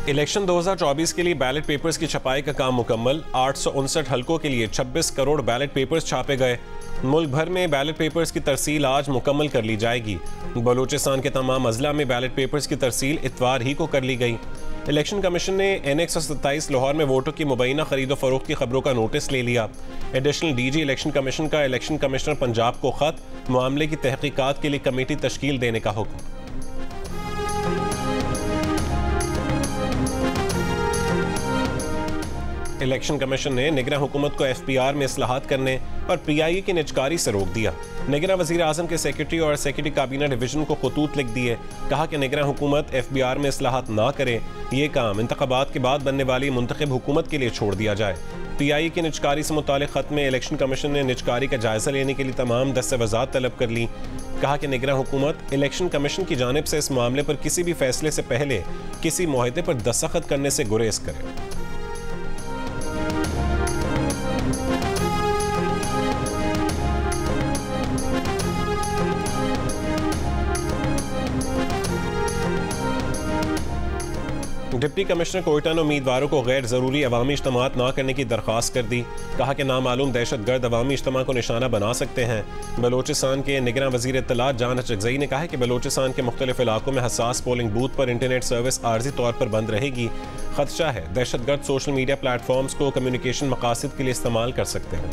Election 2024 के लिए ballot papers की छपाई का काम मुकम्मल। 859 हलकों के लिए 26 करोड़ बैलेट पेपर्स छापे गए। मुल्क भर में बैलेट पेपर्स की तरसील आज मुकम्मल कर ली जाएगी। बलूचिस्तान के तमाम अजला में बैलेट पेपर्स की तरसील इतवार ही को कर ली गई। इलेक्शन कमीशन ने NX 127 लाहौर में वोटों की मुबैना खरीदो फरोख्त की खबरों का नोटिस ले लिया। एडिशनल DG इलेक्शन कमीशन का इलेक्शन कमिश्नर पंजाब को खत, मामले की तहकीकात के लिए कमेटी तश्कील देने का हुक्म। इलेक्शन कमीशन ने निगरान हुकूमत को FPR में इस्लाहात करने और PIA की निजकारी से रोक दिया। निगरान वज़ीर आज़म के सेक्रेटरी और सेक्रेटरी काबीना डिवीजन को खतूत लिख दिए। कहा कि निगरान हुकूमत FPR में इस्लाहात ना करे, ये काम इंतखाबात के बाद बनने वाली मुंतखब हुकूमत के लिए छोड़ दिया जाए। PIA की निजकारी से मुतालिक खत में इलेक्शन कमीशन ने निजकारी का जायजा लेने के लिए तमाम दस्तावेज़ात तलब कर ली। कहा कि निगरान हुकूमत इलेक्शन कमीशन की जानिब से इस मामले पर किसी भी फैसले से पहले किसी मुआहदे पर दस्तखत करने से गुरेज करे। डिप्टी कमिश्नर कोयटा ने उम्मीदवारों को गैर ज़रूरी अवामी इज्तिमात ना करने की दरख्वास्त कर दी। कहा कि नामालूम दहशतगर्द अवामी इज्तिमा को निशाना बना सकते हैं। बलोचिस्तान के निगरान वज़ीर इत्तलात जान अचगज़ई ने कहा है कि बलोचिस्तान के मुख्तलिफ इलाकों में हसास पोलिंग बूथ पर इंटरनेट सर्विस आर्जी तौर पर बंद रहेगी। खदशा है दहशतगर्द सोशल मीडिया प्लेटफॉर्म्स को कम्युनिकेशन मकासद के लिए इस्तेमाल कर सकते हैं।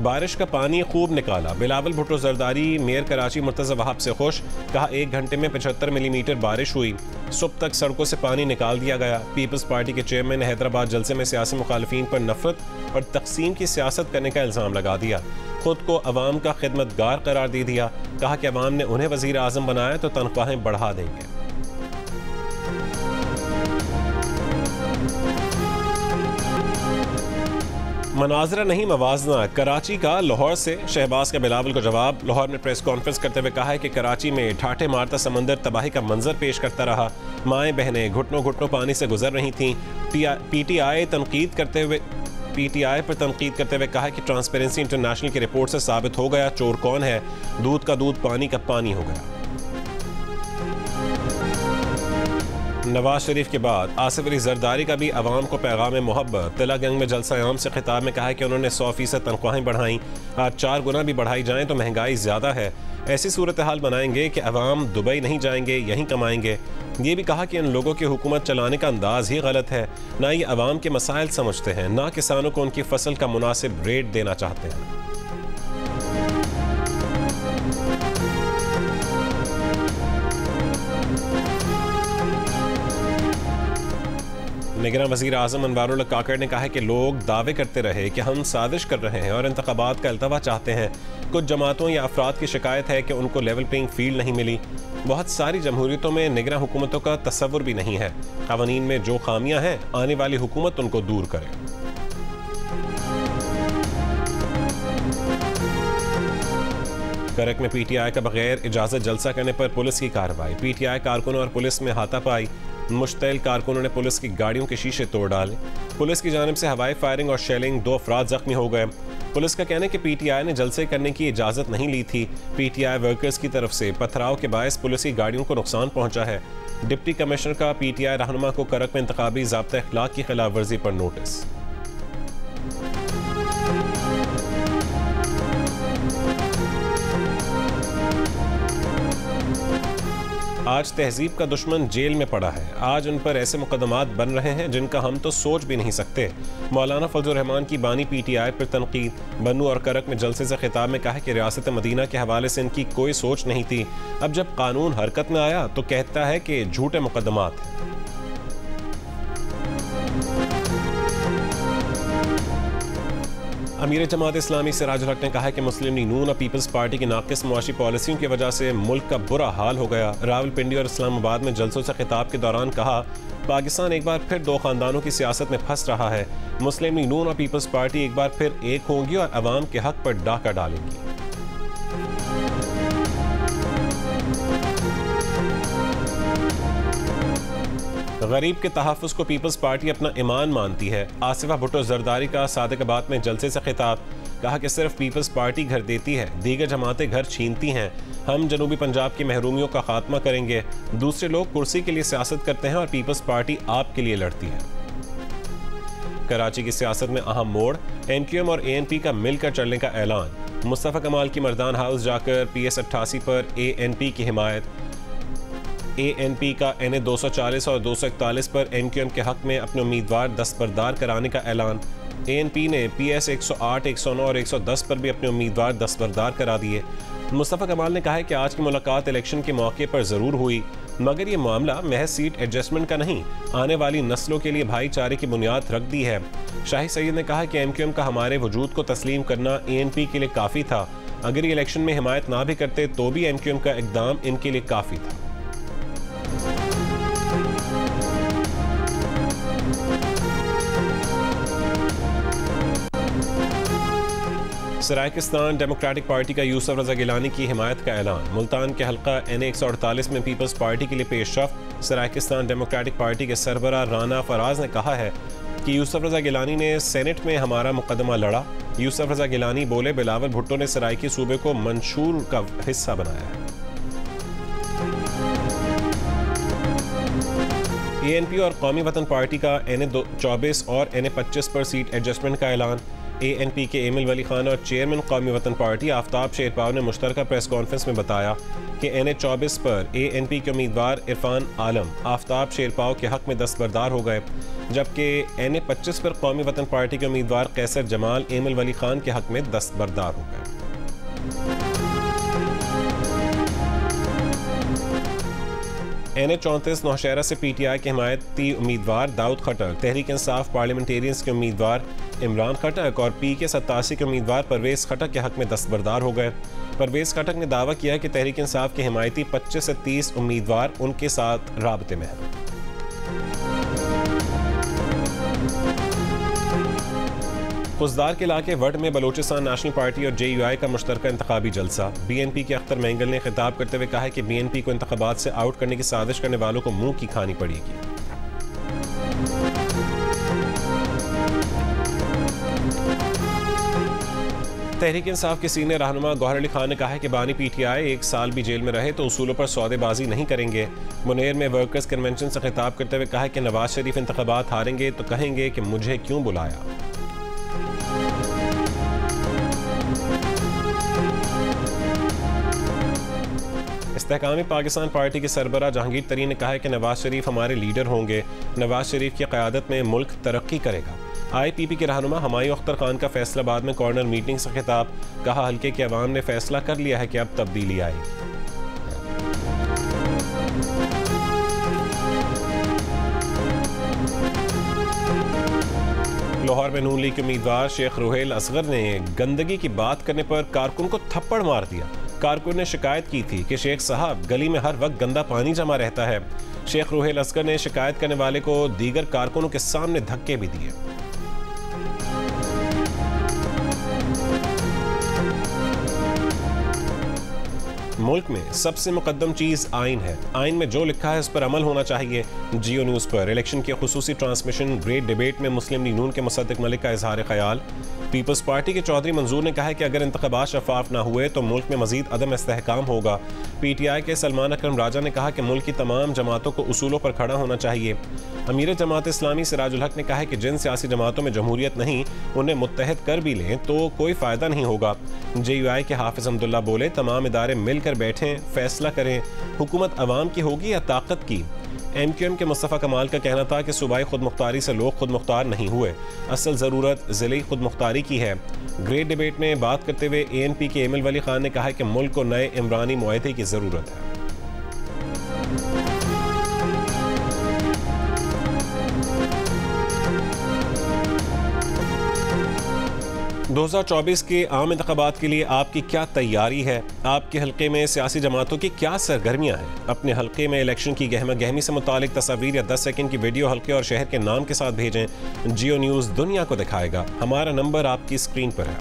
बारिश का पानी खूब निकाला। बिलावल भुट्टो जरदारी मेयर कराची मुर्तज़ा वहाब से खुश। कहा 1 घंटे में 75 मिलीमीटर बारिश हुई। सुबह तक सड़कों से पानी निकाल दिया गया। पीपल्स पार्टी के चेयरमैन ने हैदराबाद जलसे में सियासी मुखालिफिन पर नफरत और तकसीम की सियासत करने का इल्ज़ाम लगा दिया। खुद को अवाम का खिदमतगार करार दे दिया। कहा कि अवाम ने उन्हें वज़ीर आज़म बनाया तो तनख्वाहें बढ़ा देंगे। मनाजरा नहीं मवाजना, कराची का लाहौर से शहबाज का बिलावल को जवाब। लाहौर में प्रेस कॉन्फ्रेंस करते हुए कहा है कि कराची में ठाठे मारता समंदर तबाही का मंजर पेश करता रहा। माएँ बहनें घुटनों घुटनों पानी से गुजर रही थीं। PTI पर तनकीद करते हुए कहा कि ट्रांसपेरेंसी इंटरनेशनल की रिपोर्ट से साबित हो गया चोर कौन है। दूध का दूध पानी का पानी हो गया। नवाज शरीफ के बाद आसिफ अली जरदारी का भी अवाम को पैगाम मोहब्बत। तिला गंग में जलसा आम से खिताब में कहा है कि उन्होंने 100% तनख्वाहें बढ़ाई। आज 4 गुना भी बढ़ाई जाएं तो महंगाई ज़्यादा है। ऐसी सूरत हाल बनाएंगे कि अवाम दुबई नहीं जाएंगे, यहीं कमाएंगे। ये भी कहा कि इन लोगों की हुकूमत चलाने का अंदाज ही गलत है। ना ये अवाम के मसाइल समझते हैं, ना किसानों को उनकी फसल का मुनासिब रेट देना चाहते हैं। निगरान वज़ीर आज़म अनवारुल हक काकड़ ने कहा है कि लोग दावे करते रहे कि हम साजिश कर रहे हैं और इंतखाबात का अल्तवा चाहते हैं। कुछ जमातों या अफराद की शिकायत है कि उनको लेवल प्लेइंग फील्ड नहीं मिली। बहुत सारी जमहूरियतों में निगरान हुकूमतों का तसव्वुर भी नहीं है। क़वानीन में जो खामियां हैं आने वाली हुकूमत उनको दूर करे। करक में PTI का बगैर इजाज़त जलसा करने पर पुलिस की कार्रवाई। PTI कारकुनों और पुलिस में हाथापाई। मुश्तइल कारकुनों ने पुलिस की गाड़ियों के शीशे तोड़ डाले। पुलिस की जानिब से हवाई फायरिंग और शेलिंग, 2 अफराद जख्मी हो गए। पुलिस का कहना है कि PTI ने जलसे करने की इजाज़त नहीं ली थी। PTI वर्कर्स की तरफ से पथराव के बायस पुलिस की गाड़ियों को नुकसान पहुंचा है। डिप्टी कमिश्नर का PTI रहनुमा को करक में इंतखाबी ज़ाब्ता इख्लाक की खिलाफ वर्जी पर नोटिस। आज तहजीब का दुश्मन जेल में पड़ा है। आज उन पर ऐसे मुकदमात बन रहे हैं जिनका हम तो सोच भी नहीं सकते। मौलाना फजलुर रहमान की बानी PTI पर तनकीद। बन्नू और करक में जलसे से खिताब में कहा कि रियासत मदीना के हवाले से इनकी कोई सोच नहीं थी। अब जब कानून हरकत में आया तो कहता है कि झूठे मुकदमात हैं। अमीर जमात इस्लामी सिराजुल हक ने कहा है कि मुस्लिम लीग नून और पीपल्स पार्टी की नाकिस मुआशी पॉलिसियों की वजह से मुल्क का बुरा हाल हो गया। रावलपिंडी और इस्लामाबाद में जलसों से खिताब के दौरान कहा, पाकिस्तान एक बार फिर 2 खानदानों की सियासत में फंस रहा है। मुस्लिम लीग नून और पीपल्स पार्टी एक बार फिर एक होंगी और अवाम के हक पर डाका डालेंगी। गरीब के तहफ़्फ़ुज़ को पीपल्स पार्टी अपना ईमान मानती है। आसिफा भुट्टो जरदारी का सादिकाबाद में जलसे से खिताब, कहा कि सिर्फ पीपल्स पार्टी घर देती है, दीगर जमातें घर छीनती हैं। हम जनूबी पंजाब की महरूमियों का खात्मा करेंगे। दूसरे लोग कुर्सी के लिए सियासत करते हैं और पीपल्स पार्टी आपके लिए लड़ती है। कराची की सियासत में अहम मोड़, NQM और ANP का मिलकर चलने का ऐलान। मुस्तफ़ा कमाल की मर्दान हाउस जाकर PS 88 पर ANP की हिमायत। ANP का NA 240 और 241 पर NQM के हक में अपने उम्मीदवार दस्तबरदार कराने का ऐलान। ANP ने PS 108, 109 और 110 पर भी अपने उम्मीदवार दस्तबरदार करा दिए। मुस्तफ़ा कमाल ने कहा है कि आज की मुलाकात इलेक्शन के मौके पर ज़रूर हुई, मगर ये मामला महज सीट एडजस्टमेंट का नहीं, आने वाली नस्लों के लिए भाईचारे की बुनियाद रख दी है। शाही सईद ने कहा कि MQM का हमारे वजूद को तस्लीम करना ANP के लिए काफ़ी था। अगर ये इलेक्शन में हिमायत ना भी करते तो भी MQM का इकदाम इनके लिए काफ़ी था। सरायकिस्तान डेमोक्रेटिक पार्टी का यूसुफ रजा गिलानी की हिमायत का ऐलान। मुल्तान के हल्का NA 148 में पीपल्स पार्टी के लिए पेशरफ्त। सरायकिस्तान डेमोक्रेटिक पार्टी के सरबराह राना फराज ने कहा है कि यूसुफ रजा गिलानी ने सेनेट में हमारा मुकदमा लड़ा। यूसुफ रजा गिलानी बोले, बिलावल भुट्टो ने सरायकी सूबे को मंशूर का हिस्सा बनाया है। ANP और कौमी वतन पार्टी का NA 24 और NA 25 पर सीट एडजस्टमेंट का ऐलान। ANP के एमिल वली खान और चेयरमैन कौमी वतन पार्टी आफ्ताब शेरपाव ने मुश्तरका प्रेस कॉन्फ्रेंस में बताया कि NA 24 पर ANP के उम्मीदवार इरफान आलम आफ्ताब शेरपाव के हक में दस्तबरदार हो गए, जबकि NA 25 पर कौमी वतन पार्टी के उम्मीदवार कैसर जमाल एमिल वली खान के हक में दस्तबरदार हो गए। NA 34 नौशहरा से PTI के हिमायती उम्मीदवार दाऊद खटक, तहरीक इंसाफ पार्लियामेंटेरियंस के उम्मीदवार इमरान खटक और PK 87 के उम्मीदवार परवेज़ खटक के हक में दस्तबरदार हो गए। परवेज़ खटक ने दावा किया कि तहरीक इंसाफ के हिमायती 25 से 30 उम्मीदवार उनके साथ राबते में हैं। खुजदार के इलाके वड में बलोचिस्तान नेशनल पार्टी और JUI का मुश्तरका इंतखाबी जलसा। BNP के अख्तर मेंगल ने खिताब करते हुए कहा है कि BNP को इंतखाबात से आउट करने की साजिश करने वालों को मुंह की खानी पड़ेगी। तहरीक इंसाफ के सीनियर रहनुमा गौहर अली खान ने कहा है कि बानी PTI 1 साल भी जेल में रहे तो उसूलों पर सौदेबाजी नहीं करेंगे। मुनेर में वर्कर्स कन्वेंशन से खिताब करते हुए कहा है कि नवाज शरीफ इंतखाबात हारेंगे तो कहेंगे कि मुझे क्यों बुलाया। इस्तेहकामी पाकिस्तान पार्टी के सरबराह जहांगीर तरीन ने कहा है कि नवाज शरीफ हमारे लीडर होंगे, नवाज शरीफ की क़यादत में मुल्क तरक्की करेगा। IPP के रहनुमा हुमायूं अख्तर खान का फैसलाबाद में कॉर्नर मीटिंग से खिताब, कहा हल्के के अवाम ने फैसला कर लिया है कि अब तब्दीली आएगी। लाहौर में नून लीग के उम्मीदवार शेख रुहेल असगर ने गंदगी की बात करने पर कारकुन को थप्पड़ मार दिया। कारकुन ने शिकायत की थी कि शेख साहब गली में हर वक्त गंदा पानी जमा रहता है। शेख रुहेल असगर ने शिकायत करने वाले को दीगर कारकुनों के सामने धक्के भी दिए। मुल्क में सबसे मुकद्दम चीज़ आइन है। आइन में जो लिखा है उस पर अमल होना चाहिए। जियो न्यूज़ पर इलेक्शन की खुसूसी ट्रांसमिशन ग्रेट डिबेट में मुस्लिम लीग नून के मुसद्दिक मलिक का इजहार ख्याल। पीपल्स पार्टी के चौधरी मंजूर ने कहा है कि अगर इंतखाबात शफाफ ना हुए तो मुल्क में मजीद अदम इस्तेहकाम होगा। PTI के सलमान अकरम राजा ने कहा कि मुल्क की तमाम जमातों को उसूलों पर खड़ा होना चाहिए। अमीर जमात इस्लामी सिराजुल हक ने कहा है कि जिन सियासी जमातों में जमहूरियत नहीं उन्हें मुत्तहद कर भी लें तो कोई फ़ायदा नहीं होगा। JUI के हाफिज अब्दुल्ला बोले, तमाम इदारे मिलकर बैठें, फैसला करें, हुकूमत अवाम की होगी या ताकत की। MQM के मुस्तफ़ा कमाल का कहना था कि सूबाई खुद मुख्तारी से लोग खुद मुख्तार नहीं हुए, असल ज़रूरत ज़िले खुद मुख्तारी की है। ग्रेट डिबेट में बात करते हुए ANP के एमिल वली खान ने कहा कि मुल्क को नए इमरानी मुआहदे की ज़रूरत है। 2024 के आम इंतखाबात के लिए आपकी क्या तैयारी है? आपके हल्के में सियासी जमातों की क्या सरगर्मियां हैं? अपने हल्के में इलेक्शन की गहमा गहमी से मुतालिक तस्वीर या 10 सेकंड की वीडियो हल्के और शहर के नाम के साथ भेजें। जियो न्यूज़ दुनिया को दिखाएगा। हमारा नंबर आपकी स्क्रीन पर है।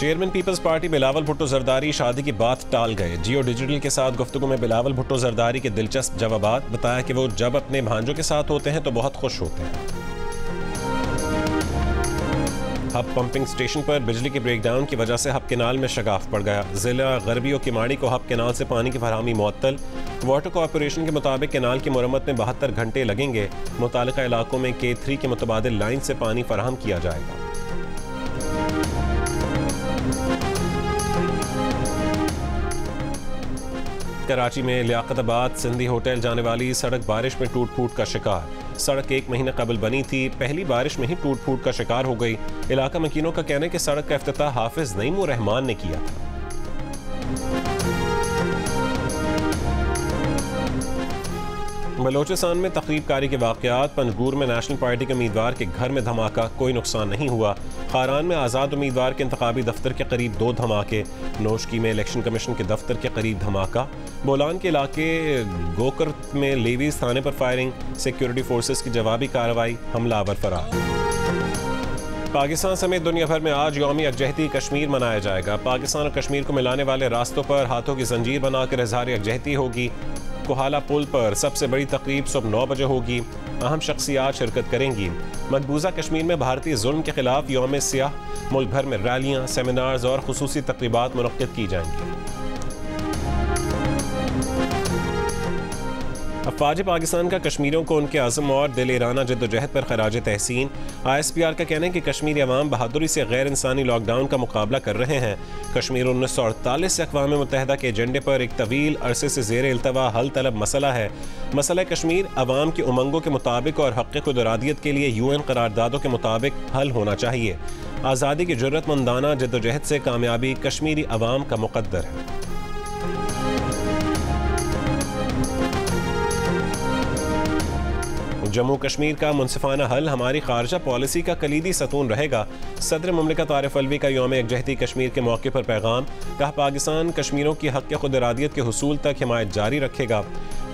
चेयरमैन पीपल्स पार्टी बिलावल भुट्टो जरदारी शादी की बात टाल गए। जियो डिजिटल के साथ गुफ्तगू में बिलावल भुट्टो जरदारी के दिलचस्प जवाबात। बताया कि वो जब अपने भांजों के साथ होते हैं तो बहुत खुश होते हैं। हब पंपिंग स्टेशन पर बिजली के ब्रेकडाउन की वजह से हब केनाल में शगाफ पड़ गया। जिला गरबी और किमाड़ी को हब केनाल से पानी की फरहमी मुअत्तल। वाटर कॉरपोरेशन के मुताबिक केनाल की मुरम्मत में 72 घंटे लगेंगे। मुतालिका इलाकों में K3 के मुतबादिल लाइन से पानी फराहम किया जाएगा। कराची में लियाकताबाद सिंधी होटल जाने वाली सड़क बारिश में टूट फूट का शिकार। सड़क 1 महीने कबल बनी थी, पहली बारिश में ही टूट फूट का शिकार हो गई। इलाका मकीनों का कहना है कि सड़क का इफ्तिताह हाफिज नईम उर रहमान ने किया था। बलोचिस्तान में तकरीबकारी के वाक़यात। पंजगूर में नेशनल पार्टी के उम्मीदवार के घर में धमाका, कोई नुकसान नहीं हुआ। खारान में आज़ाद उम्मीदवार के इंतखाबी दफ्तर के करीब 2 धमाके। नोशकी में इलेक्शन कमीशन के दफ्तर के करीब धमाका। बोलान के इलाके गोकर में लेवीज थाने पर फायरिंग। सिक्योरिटी फोर्सेस की जवाबी कार्रवाई, हमलावर फरार। पाकिस्तान समेत दुनिया भर में आज यौम यकजहती कश्मीर मनाया जाएगा। पाकिस्तान और कश्मीर को मिलाने वाले रास्तों पर हाथों की जंजीर बनाकर इजहार यकजहती होगी। कोहाला पुल पर सबसे बड़ी तकरीब सुबह 9 बजे होगी। अहम शख्सियात शिरकत करेंगी। मकबूजा कश्मीर में भारतीय जुल्म के खिलाफ यौम सियाह। मुल्क भर में रैलियां, सेमिनार्स और खुसूसी तकरीबात मुनक्किद की जाएंगी। अफवाज पाकिस्तान का कश्मीरियों को उनके आज़म और दिलेराना जद्दोजहद पर खराज तहसीन। ISPR का कहना है कि कश्मीरी अवाम बहादुरी से गैर इंसानी लॉकडाउन का मुकाबला कर रहे हैं। कश्मीर 1948 से अक़वाम मुत्तहिदा के एजेंडे पर एक तवील अरसे से ज़ेर इल्तवा हल तलब मसला है। मसला कश्मीर अवाम की उमंगों के मुताबिक और हक़ खुद इरादियत के लिए UN करारदादों के मुताबिक हल होना चाहिए। आज़ादी की जुर्रतमंदाना जद्दोजहद से कामयाबी कश्मीरी अवाम का मुक़द्दर है। जम्मू कश्मीर का मुनसिफाना हल हमारी खारजा पॉलिसी का कलीदी सतून रहेगा। सदर मुमलिकत आरिफ अलवी का यौम यकजहती कश्मीर के मौके पर पैगाम। कहा पाकिस्तान कश्मीरों की हक़ खुद इरादियत के हुसूल तक हिमायत जारी रखेगा।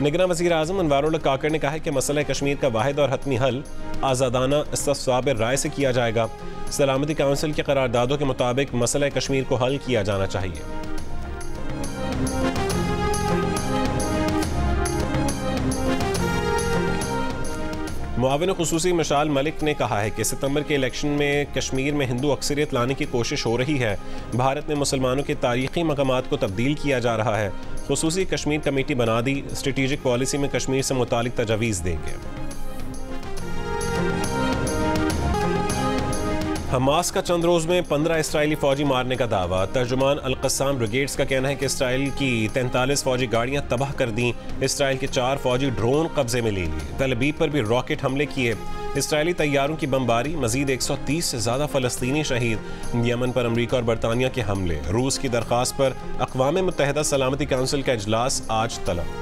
निगरां वज़ीर आज़म अनवारुल काकर ने कहा है कि मसला कश्मीर का वाहिद और हतमी हल आज़ादाना इस्तिफ़साब राय से किया जाएगा। सलामती काउंसिल के करारदादों के मुताबिक मसला कश्मीर को हल किया जाना चाहिए। मुआविन खुसूसी मशाल मलिक ने कहा है कि सितंबर के इलेक्शन में कश्मीर में हिंदू अक्सरियत लाने की कोशिश हो रही है। भारत में मुसलमानों के तारीखी मकामात को तब्दील किया जा रहा है। खुसूसी कश्मीर कमेटी बना दी। स्ट्रेटेजिक पॉलिसी में कश्मीर से मुतालिक तजावीज़ देंगे। हमास का चंद रोज़ में 15 इसराइली फौजी मारने का दावा। तर्जुमान अल-क़स्साम ब्रिगेड्स का कहना है कि इसराइल की 43 फौजी गाड़ियां तबाह कर दी। इसराइल के 4 फौजी ड्रोन कब्जे में ले लिए। तल अबीब पर भी रॉकेट हमले किए। इसराइली तैयारों की बमबारी, मजीद 130 से ज़्यादा फ़लस्तीनी शहीद। यमन पर अमरीका और बरतानिया के हमले। रूस की दरख्वास्त पर अक़वाम मुत्तहिदा सलामती काउंसिल का इजलास आज तलब।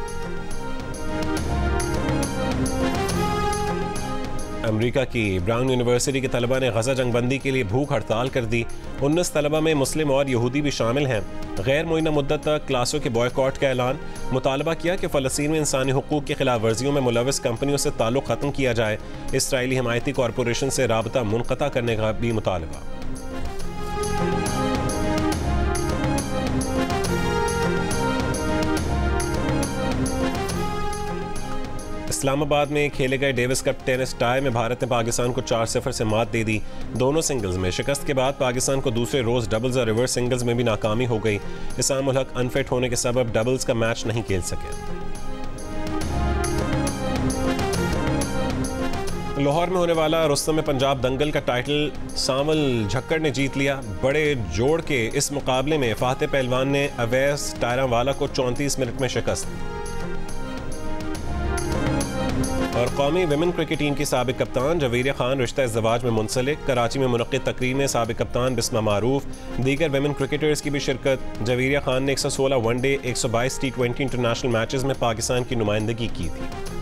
अमेरिका की ब्राउन यूनिवर्सिटी के तलबा ने गजा जंगबंदी के लिए भूख हड़ताल कर दी। 19 तलबा में मुस्लिम और यहूदी भी शामिल हैं। गैर मुअय्यना मुद्दत तक क्लासों के बॉयकॉट का ऐलान। मुतालबा किया कि फ़लस्तीन में इंसानी हुकूक की खिलाफ वर्जियों में मुलविस कंपनियों से ताल्लुक़ ख़त्म किया जाए। इसराइली हिमायती कॉरपोरेशन से राबता मुनक़ता करने का भी मुतालबा। इस्लामाबाद में खेले गए डेविस कप टेनिस टाई में भारत ने पाकिस्तान को 4-0 से मात दे दी। दोनों सिंगल्स में शिकस्त के बाद पाकिस्तान को दूसरे रोज़ डबल्स और रिवर्स सिंगल्स में भी नाकामी हो गई। इसाम उल हक अनफिट होने के सबब डबल्स का मैच नहीं खेल सके। लाहौर में होने वाला रुस्तम पंजाब दंगल का टाइटल सावल झक्कड़ ने जीत लिया। बड़े जोड़ के इस मुकाबले में फातेह पहलवान ने अवैस टायरावाला को 34 मिनट में शिकस्त दी। और कौमी विमेन क्रिकेट टीम की साबिक कप्तान जवेरिया खान रिश्ता इज़्ज़वाज में मुंसलिक। कराची में मुनक़्क़िद तकरीर में साबिक कप्तान बिस्मा मारूफ, दीगर विमेन क्रिकेटर्स की भी शिरकत। जवेरिया खान ने 116 वनडे 122 T20 इंटरनेशनल मैचेस में पाकिस्तान की नुमाइंदगी की थी।